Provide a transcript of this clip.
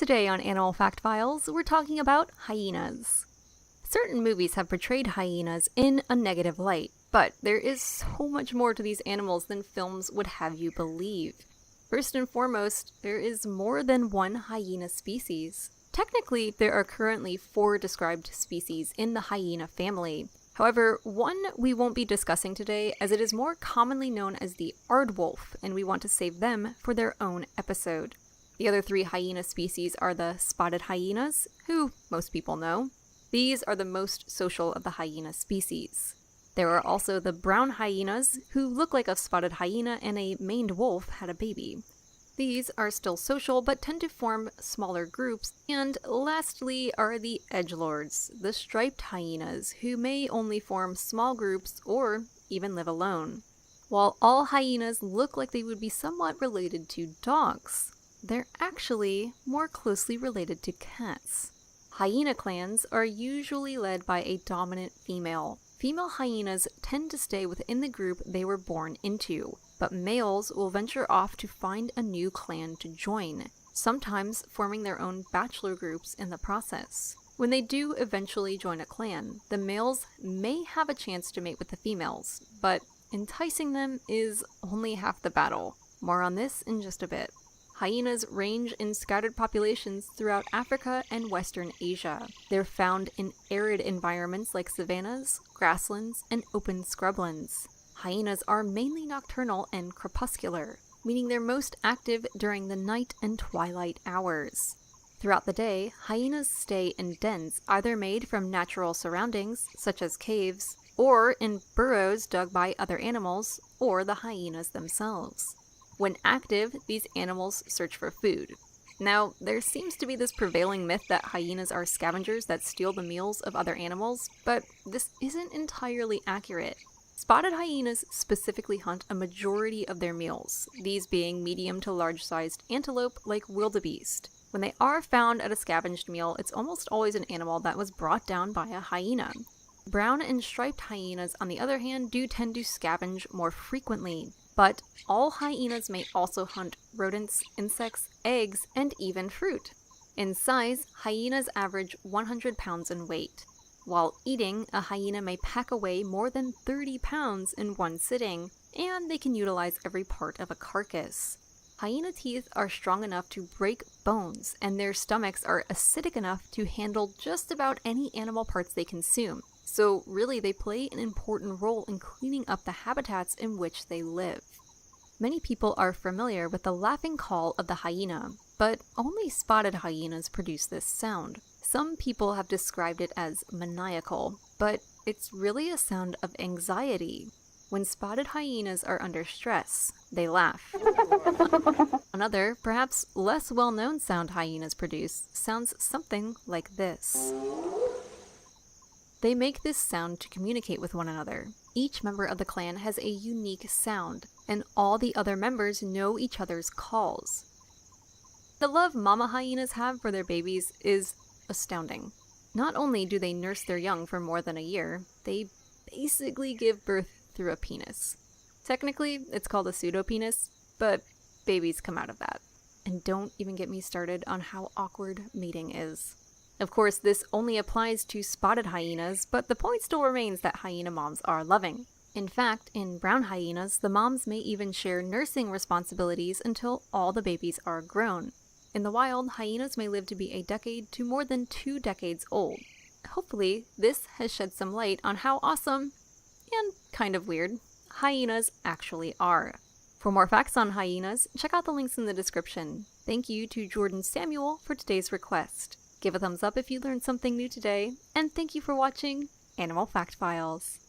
Today on Animal Fact Files, we're talking about hyenas. Certain movies have portrayed hyenas in a negative light, but there is so much more to these animals than films would have you believe. First and foremost, there is more than one hyena species. Technically, there are currently 4 described species in the hyena family. However, one we won't be discussing today as it is more commonly known as the aardwolf, and we want to save them for their own episode. The other 3 hyena species are the spotted hyenas, who most people know. These are the most social of the hyena species. There are also the brown hyenas, who look like a spotted hyena and a maned wolf had a baby. These are still social but tend to form smaller groups. And lastly are the edgelords, the striped hyenas, who may only form small groups or even live alone. While all hyenas look like they would be somewhat related to dogs, they're actually more closely related to cats. Hyena clans are usually led by a dominant female. Female hyenas tend to stay within the group they were born into, but males will venture off to find a new clan to join, sometimes forming their own bachelor groups in the process. When they do eventually join a clan, the males may have a chance to mate with the females, but enticing them is only half the battle. More on this in just a bit. Hyenas range in scattered populations throughout Africa and Western Asia. They're found in arid environments like savannas, grasslands, and open scrublands. Hyenas are mainly nocturnal and crepuscular, meaning they're most active during the night and twilight hours. Throughout the day, hyenas stay in dens either made from natural surroundings, such as caves, or in burrows dug by other animals, or the hyenas themselves. When active, these animals search for food. Now, there seems to be this prevailing myth that hyenas are scavengers that steal the meals of other animals, but this isn't entirely accurate. Spotted hyenas specifically hunt a majority of their meals, these being medium to large-sized antelope like wildebeest. When they are found at a scavenged meal, it's almost always an animal that was brought down by a hyena. Brown and striped hyenas, on the other hand, do tend to scavenge more frequently. But all hyenas may also hunt rodents, insects, eggs, and even fruit. In size, hyenas average 100 pounds in weight. While eating, a hyena may pack away more than 30 pounds in one sitting, and they can utilize every part of a carcass. Hyena teeth are strong enough to break bones, and their stomachs are acidic enough to handle just about any animal parts they consume. So really, they play an important role in cleaning up the habitats in which they live. Many people are familiar with the laughing call of the hyena, but only spotted hyenas produce this sound. Some people have described it as maniacal, but it's really a sound of anxiety. When spotted hyenas are under stress, they laugh. Another, perhaps less well-known sound hyenas produce sounds something like this. They make this sound to communicate with one another. Each member of the clan has a unique sound, and all the other members know each other's calls. The love mama hyenas have for their babies is astounding. Not only do they nurse their young for more than a year, they basically give birth through a penis. Technically, it's called a pseudopenis, but babies come out of that. And don't even get me started on how awkward mating is. Of course, this only applies to spotted hyenas, but the point still remains that hyena moms are loving. In fact, in brown hyenas, the moms may even share nursing responsibilities until all the babies are grown. In the wild, hyenas may live to be a decade to more than 2 decades old. Hopefully, this has shed some light on how awesome, and kind of weird, hyenas actually are. For more facts on hyenas, check out the links in the description. Thank you to Jordan Samuel for today's request. Give a thumbs up if you learned something new today, and thank you for watching Animal Fact Files.